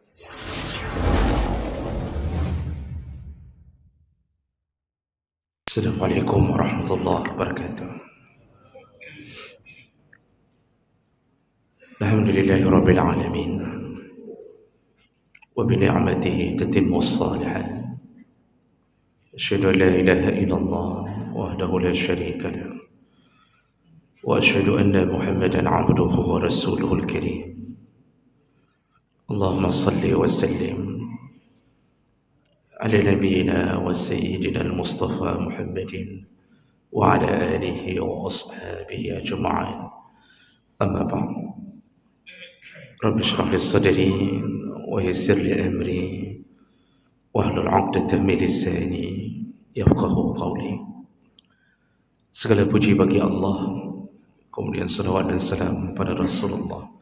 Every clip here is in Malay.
Assalamualaikum warahmatullahi wabarakatuh. Alhamdulillahirabbil alamin. Wa bi ni'matihi tatimmu shalihat. Asyhadu an la ilaha illallah wahdahu la syarika lahu. Wa asyhadu anna Muhammadan 'abduhu wa rasuluhul karim. Allahumma shalli wa sallim ala nabiyyina wa sayyidina al-Mustafa Muhammadin wa ala alihi wa ashabihi ajma'in. Amma ba'd. Rabbi shrah li sadri wa yassir li amri wahlul 'uqdatam min lisani yafqahu qawli. Segala puji bagi Allah, kemudian salawat dan salam pada Rasulullah,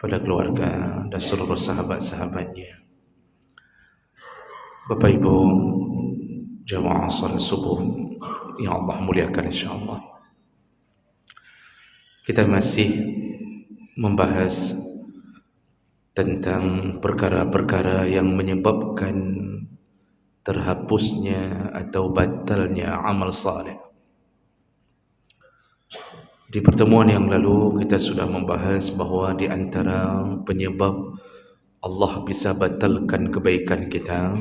pada keluarga dan seluruh sahabat-sahabatnya. Bapak Ibu jamaah salat subuh yang Allah muliakan, insyaallah kita masih membahas tentang perkara-perkara yang menyebabkan terhapusnya atau batalnya amal saleh. Di pertemuan yang lalu kita sudah membahas bahawa di antara penyebab Allah bisa batalkan kebaikan kita,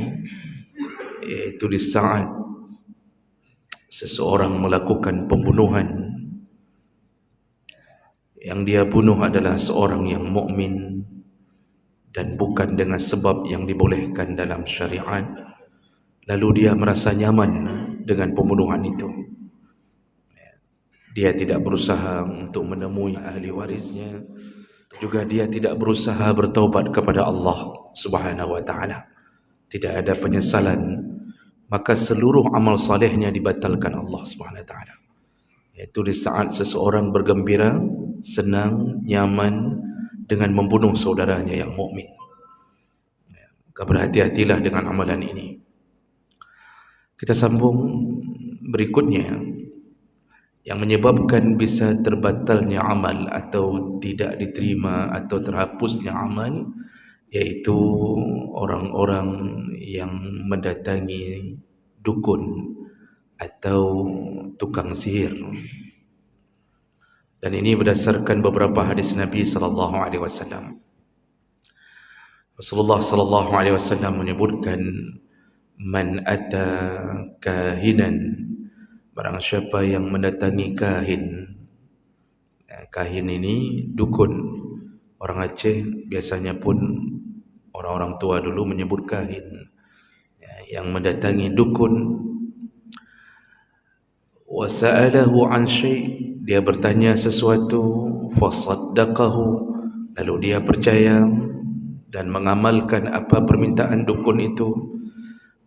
yaitu di saat seseorang melakukan pembunuhan, yang dia bunuh adalah seorang yang mukmin dan bukan dengan sebab yang dibolehkan dalam syariat, lalu dia merasa nyaman dengan pembunuhan itu. Dia tidak berusaha untuk menemui ahli warisnya, juga dia tidak berusaha bertaubat kepada Allah Subhanahu wa taala. Tidak ada penyesalan, maka seluruh amal salehnya dibatalkan Allah Subhanahu wa taala. Yaitu di saat seseorang bergembira, senang, nyaman dengan membunuh saudaranya yang mukmin. Maka berhati-hatilah dengan amalan ini. Kita sambung berikutnya. Yang menyebabkan bisa terbatalnya amal atau tidak diterima atau terhapusnya amal, yaitu orang-orang yang mendatangi dukun atau tukang sihir. Dan ini berdasarkan beberapa hadis Nabi sallallahu alaihi wasallam. Rasulullah sallallahu alaihi wasallam menyebutkan, man ata kahinan, barang siapa yang mendatangi kahin. Kahin ini dukun. Orang Aceh biasanya pun orang-orang tua dulu menyebut kahin. Yang mendatangi dukun. Wa sa'alahu an syai', dia bertanya sesuatu, fa saddaqahu, lalu dia percaya dan mengamalkan apa permintaan dukun itu,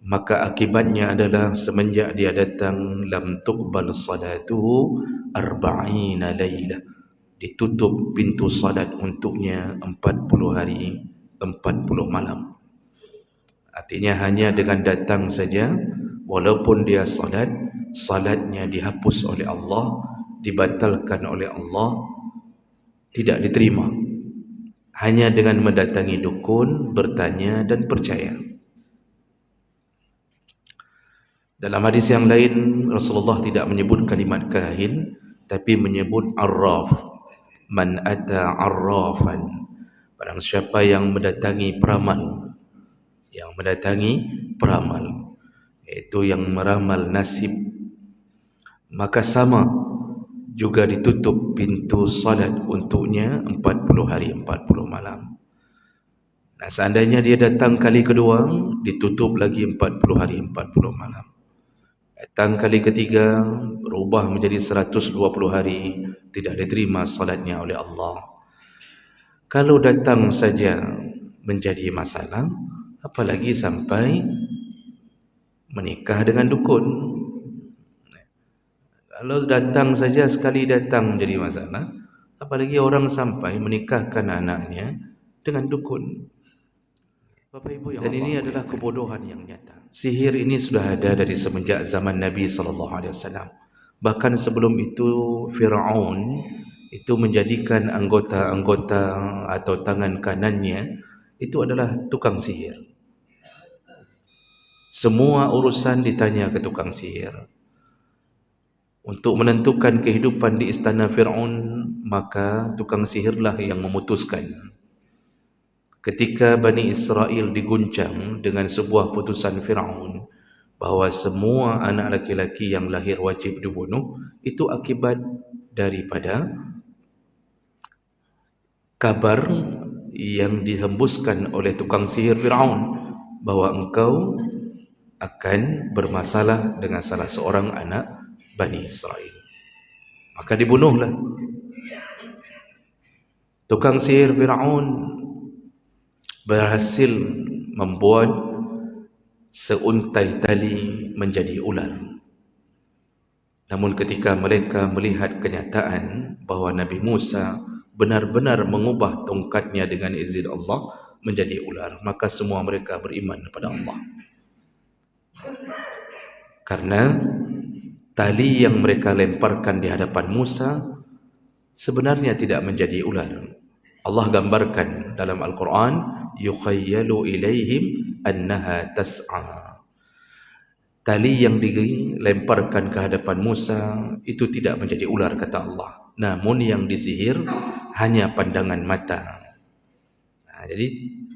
maka akibatnya adalah semenjak dia datang, lam tuqbal salatuhu arba'ina laylah, ditutup pintu salat untuknya 40 hari 40 malam. Artinya hanya dengan datang saja, walaupun dia salat, salatnya dihapus oleh Allah, dibatalkan oleh Allah, tidak diterima. Hanya dengan mendatangi dukun, bertanya dan percaya. Dalam hadis yang lain, Rasulullah tidak menyebut kalimat kahin, tapi menyebut arraf. Man ata arrafan, barang siapa yang mendatangi peramal, yaitu yang meramal nasib, maka sama juga ditutup pintu salat untuknya 40 hari 40 malam. Nah, seandainya dia datang kali kedua, ditutup lagi 40 hari 40 malam. Datang kali ketiga, berubah menjadi 120 hari, tidak diterima salatnya oleh Allah. Kalau datang saja menjadi masalah, apalagi sampai menikah dengan dukun. Kalau datang saja, sekali datang menjadi masalah, apalagi orang sampai menikahkan anaknya dengan dukun. Bapak Ibu, dan ini adalah kebodohan yang nyata. Sihir ini sudah ada dari semenjak zaman Nabi SAW. Bahkan sebelum itu Fir'aun itu menjadikan anggota-anggota atau tangan kanannya itu adalah tukang sihir. Semua urusan ditanya ke tukang sihir. Untuk menentukan kehidupan di istana Fir'aun, maka tukang sihirlah yang memutuskan. Ketika Bani Israel diguncang dengan sebuah putusan Fir'aun bahawa semua anak laki-laki yang lahir wajib dibunuh, itu akibat daripada kabar yang dihembuskan oleh tukang sihir Fir'aun bahawa engkau akan bermasalah dengan salah seorang anak Bani Israel. Maka dibunuhlah. Tukang sihir Fir'aun berhasil membuat seuntai tali menjadi ular. Namun ketika mereka melihat kenyataan bahawa Nabi Musa benar-benar mengubah tongkatnya dengan izin Allah menjadi ular, maka semua mereka beriman kepada Allah. Karena tali yang mereka lemparkan di hadapan Musa sebenarnya tidak menjadi ular. Allah gambarkan dalam Al-Quran, yukhayyalu ilaihim annaha tas'a. Tali yang dilemparkan ke hadapan Musa itu tidak menjadi ular, kata Allah. Namun yang disihir hanya pandangan mata. Jadi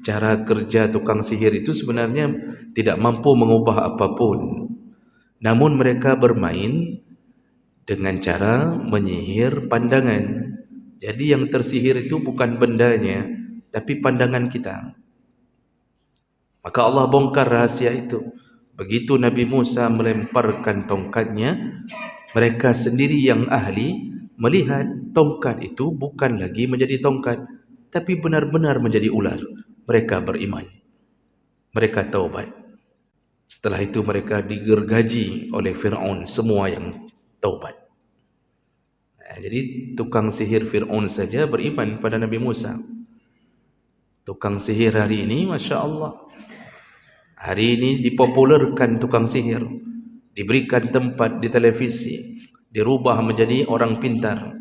cara kerja tukang sihir itu sebenarnya tidak mampu mengubah apapun. Namun mereka bermain dengan cara menyihir pandangan. Jadi yang tersihir itu bukan bendanya, tapi pandangan kita. Maka Allah bongkar rahasia itu. Begitu Nabi Musa melemparkan tongkatnya, mereka sendiri yang ahli melihat tongkat itu bukan lagi menjadi tongkat, tapi benar-benar menjadi ular. Mereka beriman. Mereka taubat. Setelah itu mereka digergaji oleh Fir'aun, semua yang taubat. Jadi tukang sihir Fir'aun saja beriman pada Nabi Musa. Tukang sihir hari ini, Masya Allah, hari ini dipopulerkan tukang sihir, diberikan tempat di televisi, dirubah menjadi orang pintar.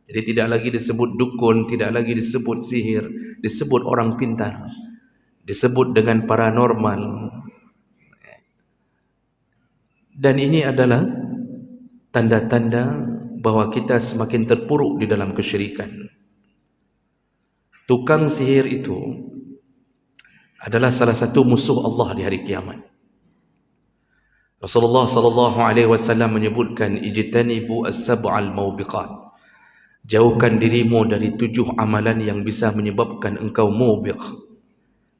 Jadi tidak lagi disebut dukun, tidak lagi disebut sihir, disebut orang pintar, disebut dengan paranormal. Dan ini adalah tanda-tanda bahawa kita semakin terpuruk di dalam kesyirikan. Tukang sihir itu adalah salah satu musuh Allah di hari kiamat. Rasulullah sallallahu alaihi wasallam menyebutkan, ijtanibu as-sab'al maubiqat. Jauhkan dirimu dari 7 amalan yang bisa menyebabkan engkau mubiq.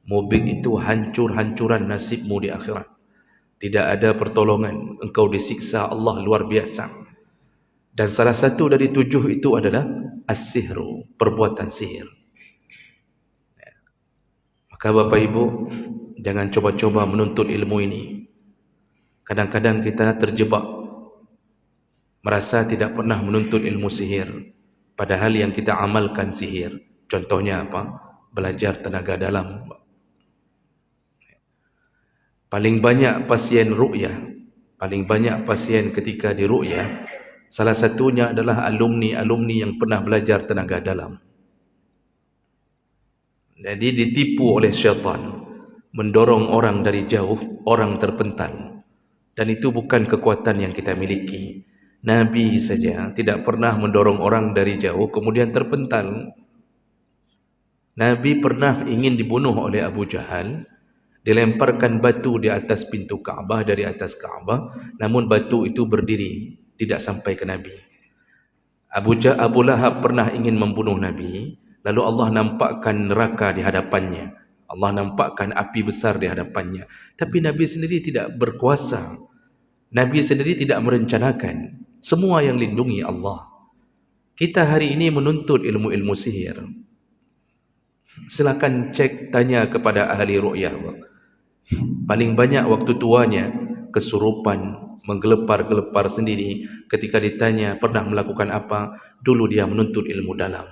Mubiq itu hancur-hancuran nasibmu di akhirat. Tidak ada pertolongan, engkau disiksa Allah luar biasa. Dan salah satu dari 7 itu adalah as-sihru, perbuatan sihir. Maka Bapak Ibu, jangan coba-coba menuntut ilmu ini. Kadang-kadang kita terjebak, merasa tidak pernah menuntut ilmu sihir, padahal yang kita amalkan sihir. Contohnya apa? Belajar tenaga dalam. Paling banyak pasien ru'yah, paling banyak pasien ketika di ru'yah, salah satunya adalah alumni-alumni yang pernah belajar tenaga dalam. Jadi ditipu oleh syaitan, mendorong orang dari jauh, orang terpental. Dan itu bukan kekuatan yang kita miliki. Nabi saja tidak pernah mendorong orang dari jauh kemudian terpental. Nabi pernah ingin dibunuh oleh Abu Jahal, dilemparkan batu di atas pintu Kaabah, dari atas Kaabah, namun batu itu berdiri, tidak sampai ke Nabi. Abu Lahab pernah ingin membunuh Nabi, lalu Allah nampakkan neraka di hadapannya, Allah nampakkan api besar di hadapannya, tapi Nabi sendiri tidak berkuasa, Nabi sendiri tidak merencanakan, semua yang lindungi Allah. Kita hari ini menuntut ilmu-ilmu sihir. Silakan cek, tanya kepada ahli ru'yah. Paling banyak waktu tuanya kesurupan, menggelepar-gelepar sendiri. Ketika ditanya pernah melakukan apa, dulu dia menuntut ilmu dalam.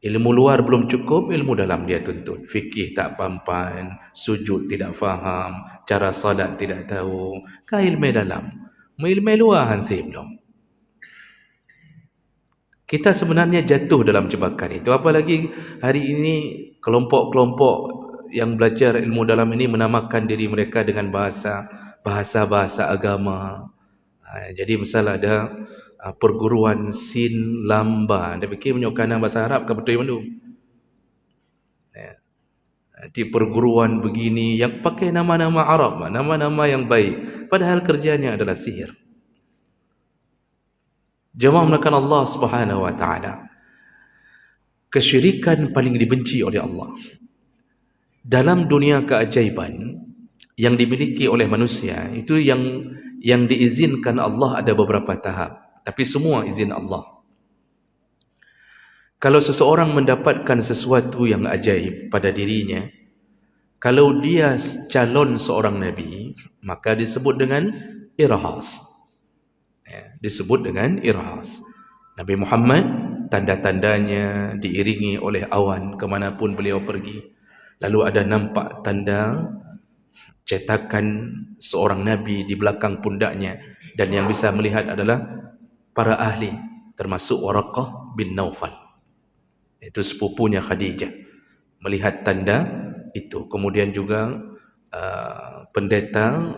Ilmu luar belum cukup, ilmu dalam dia tuntut. Fikih tak pampan, sujud tidak faham, cara salat tidak tahu. Ka ilmu dalam, ilmu luar hanti belum. Kita sebenarnya jatuh dalam jebakan itu. Apalagi hari ini kelompok-kelompok yang belajar ilmu dalam ini menamakan diri mereka dengan bahasa agama. Jadi misal ada perguruan Sin Lamba, dia fikir menyokana bahasa Arab ke betul mana? Nanti perguruan begini yang pakai nama-nama Arab, nama-nama yang baik, padahal kerjanya adalah sihir. Jemaah menekan Allah Subhanahu wa taala. Kesyirikan paling dibenci oleh Allah. Dalam dunia keajaiban yang dimiliki oleh manusia, itu yang diizinkan Allah ada beberapa tahap, tapi semua izin Allah. Kalau seseorang mendapatkan sesuatu yang ajaib pada dirinya, kalau dia calon seorang nabi, maka disebut dengan irhas. Disebut dengan irhas. Nabi Muhammad, tanda-tandanya diiringi oleh awan kemanapun beliau pergi. Lalu ada nampak tanda cetakan seorang nabi di belakang pundaknya, dan yang bisa melihat adalah para ahli, termasuk Waraqah bin Naufal. Itu sepupunya Khadijah, melihat tanda itu. Kemudian juga pendeta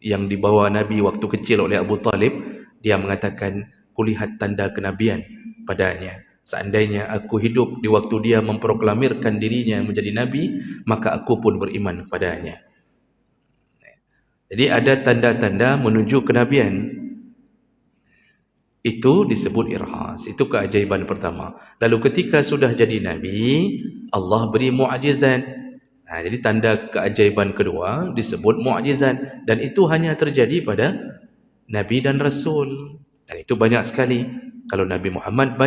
yang dibawa Nabi waktu kecil oleh Abu Talib, dia mengatakan, kulihat tanda kenabian padanya. Seandainya aku hidup di waktu dia memproklamirkan dirinya menjadi Nabi, maka aku pun beriman padanya. Jadi ada tanda-tanda menuju kenabian. Itu disebut irhas. Itu keajaiban pertama. Lalu ketika sudah jadi Nabi, Allah beri mu'jizat. Jadi tanda keajaiban kedua disebut mu'jizat. Dan itu hanya terjadi pada Nabi dan Rasul. Dan itu banyak sekali. Kalau Nabi Muhammad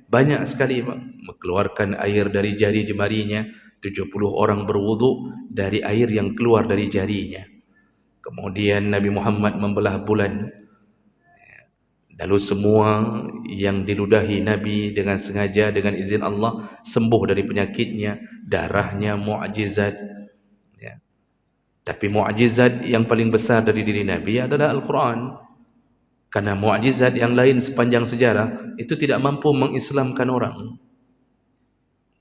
banyak sekali mengeluarkan air dari jari jemarinya. 70 orang berwuduk dari air yang keluar dari jarinya. Kemudian Nabi Muhammad membelah bulan. Lalu semua yang diludahi Nabi dengan sengaja, dengan izin Allah, sembuh dari penyakitnya, darahnya, mu'jizat. Ya. Tapi mu'jizat yang paling besar dari diri Nabi adalah Al-Quran. Karena mu'jizat yang lain sepanjang sejarah itu tidak mampu mengislamkan orang.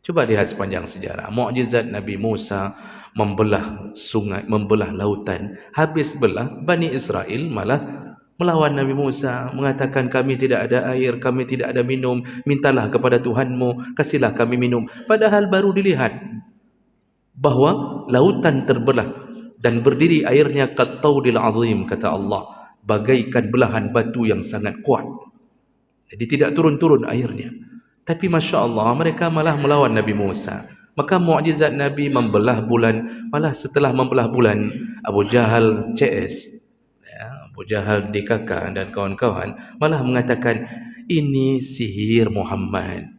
Coba lihat sepanjang sejarah. Mu'jizat Nabi Musa membelah sungai, membelah lautan. Habis belah, Bani Israel malah melawan Nabi Musa, mengatakan kami tidak ada air, kami tidak ada minum, mintalah kepada Tuhanmu, kasihlah kami minum. Padahal baru dilihat bahawa lautan terbelah dan berdiri airnya qattaudil azim, kata Allah, bagaikan belahan batu yang sangat kuat. Jadi tidak turun-turun airnya. Tapi Masya Allah, mereka malah melawan Nabi Musa. Maka mu'jizat Nabi membelah bulan. Malah setelah membelah bulan, Abu Jahal CS, Abu Jahal DKK dan kawan-kawan malah mengatakan, ini sihir Muhammad.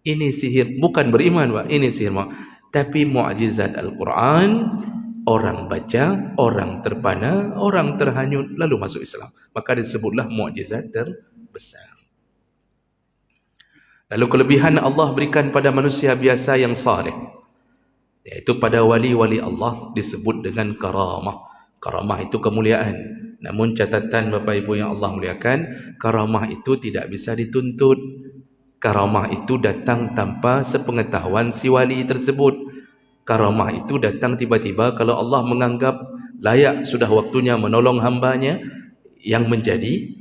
Ini sihir, bukan beriman, Pak. Ini sihir Muhammad. Tapi mu'jizat Al-Quran, orang baca, orang terpana, orang terhanyut, lalu masuk Islam. Maka disebutlah mu'jizat terbesar. Lalu kelebihan Allah berikan pada manusia biasa yang saleh, yaitu pada wali-wali Allah disebut dengan karamah. Karamah itu kemuliaan. Namun catatan Bapak Ibu yang Allah muliakan, karamah itu tidak bisa dituntut. Karamah itu datang tanpa sepengetahuan si wali tersebut. Karamah itu datang tiba-tiba kalau Allah menganggap layak sudah waktunya menolong hambanya yang menjadi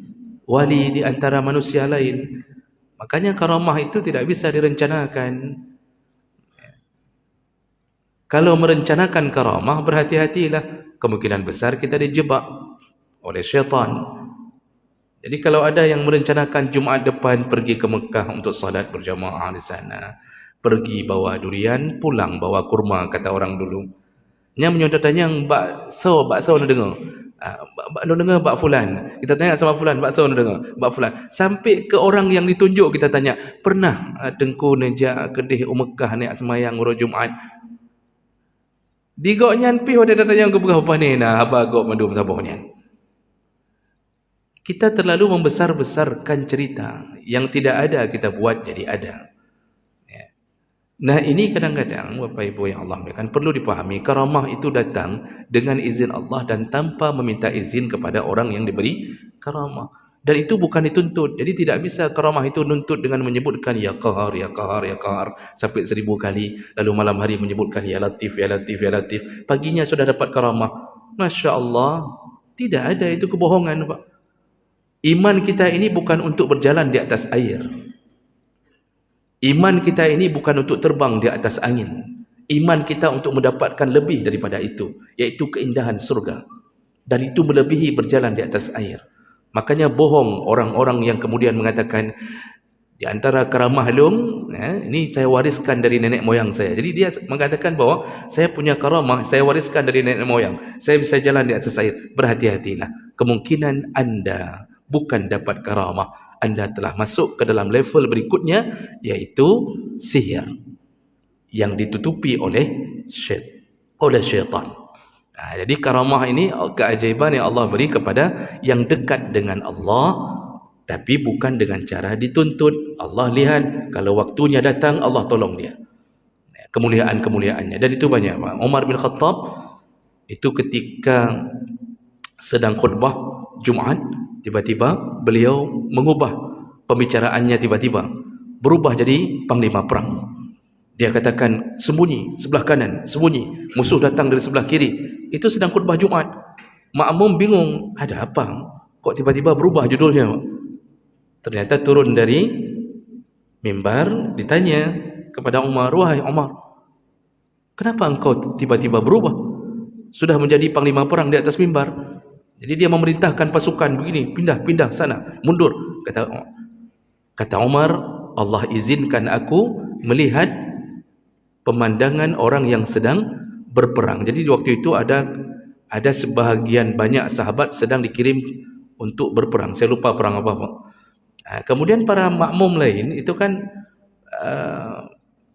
wali di antara manusia lain. Makanya karamah itu tidak bisa direncanakan. Kalau merencanakan karamah, berhati-hatilah. Kemungkinan besar kita dijebak oleh syaitan. Jadi kalau ada yang merencanakan Jumaat depan pergi ke Mekah untuk salat berjamaah di sana, pergi bawa durian, pulang bawa kurma, kata orang dulu. Yang menyodotanya bakso nak dengar. Nak dengar bak fulan. Kita tanya sama fulan, bakso nak dengar, bak fulan. Sampai ke orang yang ditunjuk kita tanya, pernah Tengku nejak kedih Mekah ni semayang urut Jumaat? Digok nyan pi wada tanya ke berapa ni nah apa gok madu sabahnya. Kita terlalu membesar-besarkan cerita yang tidak ada kita buat jadi ada. Ya. Nah ini kadang-kadang Bapak Ibu yang Allah muliakan perlu dipahami, karamah itu datang dengan izin Allah dan tanpa meminta izin kepada orang yang diberi karamah. Dan itu bukan dituntut. Jadi tidak bisa karamah itu nuntut dengan menyebutkan ya qahar, ya qahar, ya qahar sampai 1000 kali. Lalu malam hari menyebutkan ya latif, ya latif, ya latif. Paginya sudah dapat karamah. Masya Allah. Tidak ada, itu kebohongan, Pak. Iman kita ini bukan untuk berjalan di atas air. Iman kita ini bukan untuk terbang di atas angin. Iman kita untuk mendapatkan lebih daripada itu, yaitu keindahan surga. Dan itu melebihi berjalan di atas air. Makanya bohong orang-orang yang kemudian mengatakan di antara karamah lum, ini saya wariskan dari nenek moyang saya. Jadi dia mengatakan bahwa saya punya karamah, saya wariskan dari nenek moyang. Saya bisa jalan di atas air. Berhati-hatilah. Kemungkinan Anda bukan dapat karamah, Anda telah masuk ke dalam level berikutnya, yaitu sihir yang ditutupi oleh syaitan. Nah, jadi karamah ini keajaiban yang Allah beri kepada yang dekat dengan Allah, tapi bukan dengan cara dituntut. Allah lihat, kalau waktunya datang, Allah tolong dia. Kemuliaan-kemuliaannya. Dan itu banyak. Umar bin Khattab itu ketika sedang khutbah Jumaat, tiba-tiba beliau mengubah pembicaraannya, tiba-tiba berubah jadi panglima perang. Dia katakan, sembunyi sebelah kanan, sembunyi, musuh datang dari sebelah kiri. Itu sedang khutbah Jumaat. Makmum bingung, ada apa? Kok tiba-tiba berubah judulnya? Ternyata turun dari mimbar, ditanya kepada Umar, wahai Umar, kenapa engkau tiba-tiba berubah? Sudah menjadi panglima perang di atas mimbar. Jadi dia memerintahkan pasukan begini, pindah sana, mundur. Kata Umar, Allah izinkan aku melihat pemandangan orang yang sedang berperang. Jadi waktu itu ada sebahagian banyak sahabat sedang dikirim untuk berperang. Saya lupa perang apa. Kemudian para makmum lain itu kan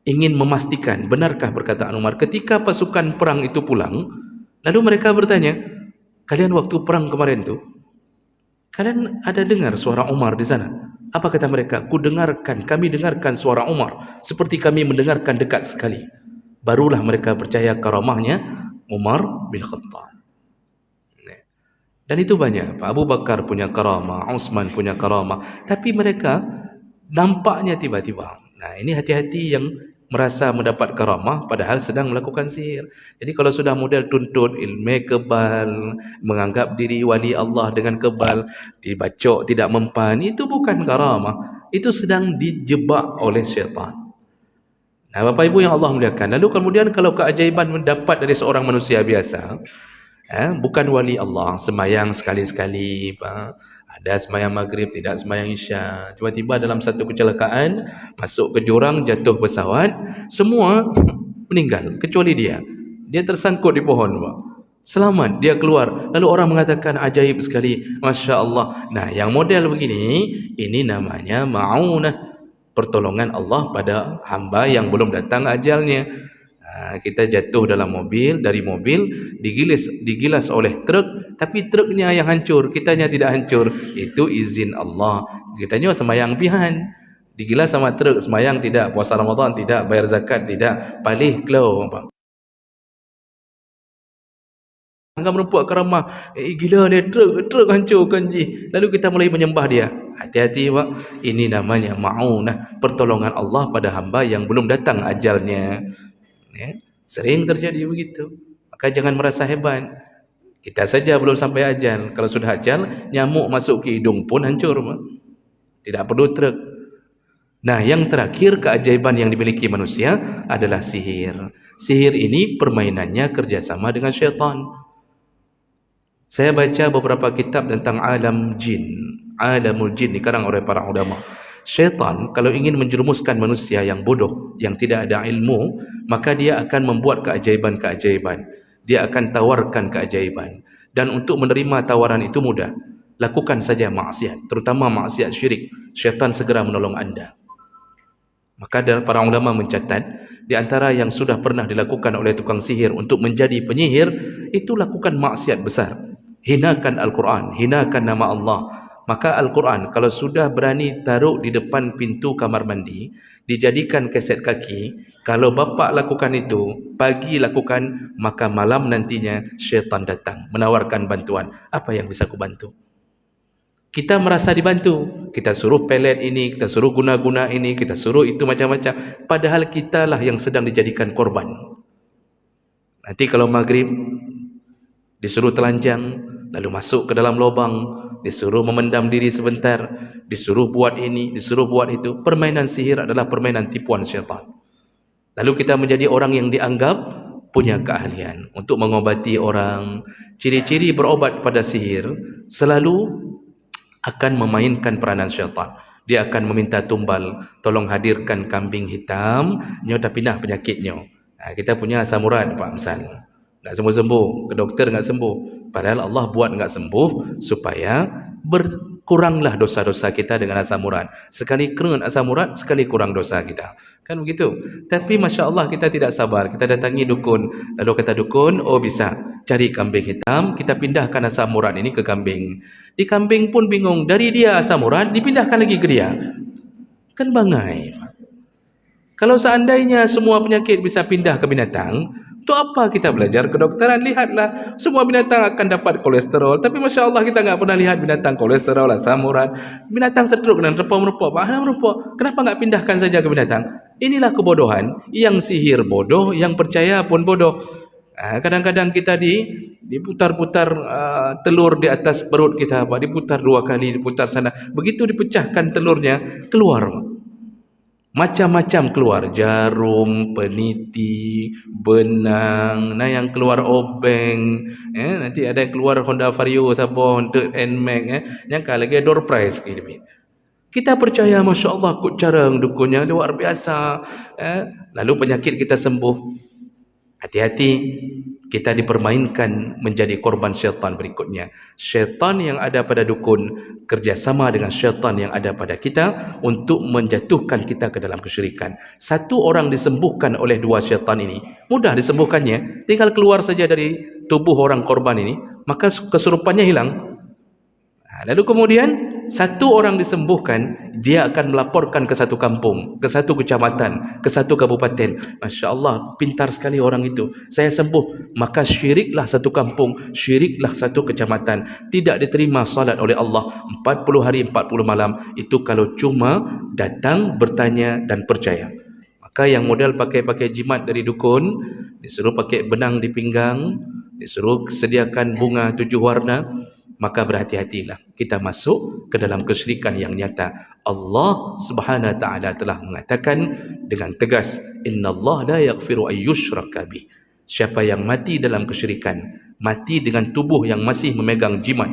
ingin memastikan benarkah perkataan Umar. Ketika pasukan perang itu pulang, lalu mereka bertanya, kalian waktu perang kemarin itu, kalian ada dengar suara Umar di sana? Apa kata mereka? Kami dengarkan suara Umar seperti kami mendengarkan dekat sekali. Barulah mereka percaya karamahnya Umar bin Khattab. Dan itu banyak. Pak Abu Bakar punya karamah, Utsman punya karamah, tapi mereka nampaknya tiba-tiba. Nah, ini hati-hati yang merasa mendapat karamah padahal sedang melakukan sihir. Jadi kalau sudah model tuntut ilmu kebal, menganggap diri wali Allah dengan kebal, dibacok tidak mempan, itu bukan karamah. Itu sedang dijebak oleh syaitan. Nah, Bapak Ibu yang Allah muliakan. Lalu kemudian kalau keajaiban mendapat dari seorang manusia biasa, bukan wali Allah, semayang sekali-sekali, ada semayang maghrib, tidak semayang isya, tiba-tiba dalam satu kecelakaan masuk ke jurang, jatuh pesawat, semua meninggal kecuali dia tersangkut di pohon, selamat, dia keluar. Lalu orang mengatakan ajaib sekali, Masya Allah. Nah, yang model begini, ini namanya ma'unah, pertolongan Allah pada hamba yang belum datang ajalnya. Kita jatuh dalam mobil, dari mobil digilas oleh truk, tapi truknya yang hancur, kitanya tidak hancur. Itu izin Allah. Kitanya semayang pihan, digilas sama truk, semayang tidak, puasa Ramadan tidak, bayar zakat tidak, palih kelau. Anggap menempuh karamah, gila ni, truk hancurkan ji. Lalu kita mulai menyembah dia. Hati-hati, Pak. Ini namanya ma'unah, pertolongan Allah pada hamba yang belum datang ajalnya. Sering terjadi begitu. Maka jangan merasa hebat. Kita saja belum sampai ajal. Kalau sudah ajal, nyamuk masuk ke hidung pun hancur, Pak. Tidak perlu truk. Nah, yang terakhir keajaiban yang dimiliki manusia adalah sihir. Sihir ini permainannya kerjasama dengan syaitan. Saya baca beberapa kitab tentang alam jin. Alamul jin dikarang oleh para ulama. Syaitan kalau ingin menjerumuskan manusia yang bodoh, yang tidak ada ilmu, maka dia akan membuat keajaiban-keajaiban. Dia akan tawarkan keajaiban. Dan untuk menerima tawaran itu mudah. Lakukan saja maksiat, terutama maksiat syirik. Syaitan segera menolong Anda. Maka para ulama mencatat, di antara yang sudah pernah dilakukan oleh tukang sihir untuk menjadi penyihir, itu lakukan maksiat besar. Hinakan Al-Quran, hinakan nama Allah. Maka Al-Quran kalau sudah berani taruh di depan pintu kamar mandi, dijadikan keset kaki, kalau bapa lakukan itu, pagi lakukan, maka malam nantinya syaitan datang menawarkan bantuan. Apa yang bisa aku bantu? Kita merasa dibantu. Kita suruh pelet ini, kita suruh guna-guna ini, kita suruh itu macam-macam. Padahal kitalah yang sedang dijadikan korban. Nanti kalau maghrib, disuruh telanjang, lalu masuk ke dalam lubang, disuruh memendam diri sebentar, disuruh buat ini, disuruh buat itu. Permainan sihir adalah permainan tipuan syaitan. Lalu kita menjadi orang yang dianggap punya keahlian untuk mengobati orang. Ciri-ciri berobat pada sihir selalu akan memainkan peranan syaitan. Dia akan meminta tumbal, tolong hadirkan kambing hitam, nyo dah pindah penyakitnya. Kita punya asam urat Pak misal, tak sembuh-sembuh, ke doktor tak sembuh. Padahal Allah buat tak sembuh supaya berkuranglah dosa-dosa kita dengan asam urat. Sekali kurang asam urat, sekali kurang dosa kita. Kan begitu. Tapi Masya Allah kita tidak sabar. Kita datangi dukun. Lalu kata dukun, oh bisa cari kambing hitam, kita pindahkan asam urat ini ke kambing. Di kambing pun bingung. Dari dia asam urat, dipindahkan lagi ke dia. Kan bangai. Kalau seandainya semua penyakit bisa pindah ke binatang, untuk apa kita belajar kedokteran? Lihatlah, semua binatang akan dapat kolesterol. Tapi Masya Allah kita tak pernah lihat binatang kolesterol, asam urat. Binatang sedruk dan merepok-merepok. Kenapa tak pindahkan saja ke binatang? Inilah kebodohan. Yang sihir bodoh, yang percaya pun bodoh. Kadang-kadang kita diputar-putar telur di atas perut kita, diputar 2 kali, diputar sana. Begitu dipecahkan telurnya, keluar. Macam-macam keluar, jarum, peniti, benang, yang keluar obeng, nanti ada yang keluar Honda Vario, Sabah, untuk NMAX, yang lagi door prize. Kita percaya, Masya Allah, kut carang dukunnya luar biasa. Lalu penyakit kita sembuh. Hati-hati, kita dipermainkan menjadi korban syaitan berikutnya. Syaitan yang ada pada dukun kerjasama dengan syaitan yang ada pada kita untuk menjatuhkan kita ke dalam kesyirikan. Satu orang disembuhkan oleh 2 syaitan ini, mudah disembuhkannya, tinggal keluar saja dari tubuh orang korban ini, maka kesurupannya hilang. Lalu kemudian satu orang disembuhkan, dia akan melaporkan ke satu kampung, ke satu kecamatan, ke satu kabupaten. Masya Allah, pintar sekali orang itu. Saya sembuh. Maka syiriklah satu kampung, syiriklah satu kecamatan. Tidak diterima salat oleh Allah 40 hari 40 malam. Itu kalau cuma datang, bertanya dan percaya. Maka yang modal pakai jimat dari dukun, disuruh pakai benang di pinggang, disuruh sediakan bunga 7 warna, maka berhati-hatilah kita masuk ke dalam kesyirikan yang nyata. Allah Subhanahu wa taala telah mengatakan dengan tegas, innallaha la yaghfiru ay yushraka bih. Siapa yang mati dalam kesyirikan, mati dengan tubuh yang masih memegang jimat,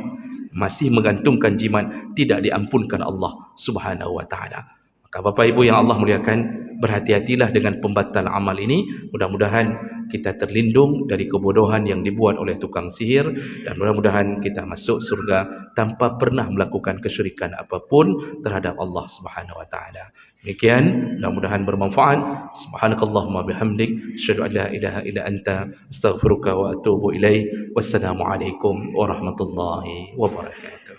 masih menggantungkan jimat, tidak diampunkan Allah Subhanahu wa taala. Maka Bapak Ibu yang Allah muliakan, berhati-hatilah dengan pembatal amal ini. Mudah-mudahan kita terlindung dari kebodohan yang dibuat oleh tukang sihir, dan mudah-mudahan kita masuk surga tanpa pernah melakukan kesyirikan apapun terhadap Allah Subhanahu wa taala. Demikian, mudah-mudahan bermanfaat. Subhanakallahumma bihamdik, asyhadu an la ilaha illa anta, astaghfiruka wa atubu ilaik. Wassalamualaikum warahmatullahi wabarakatuh.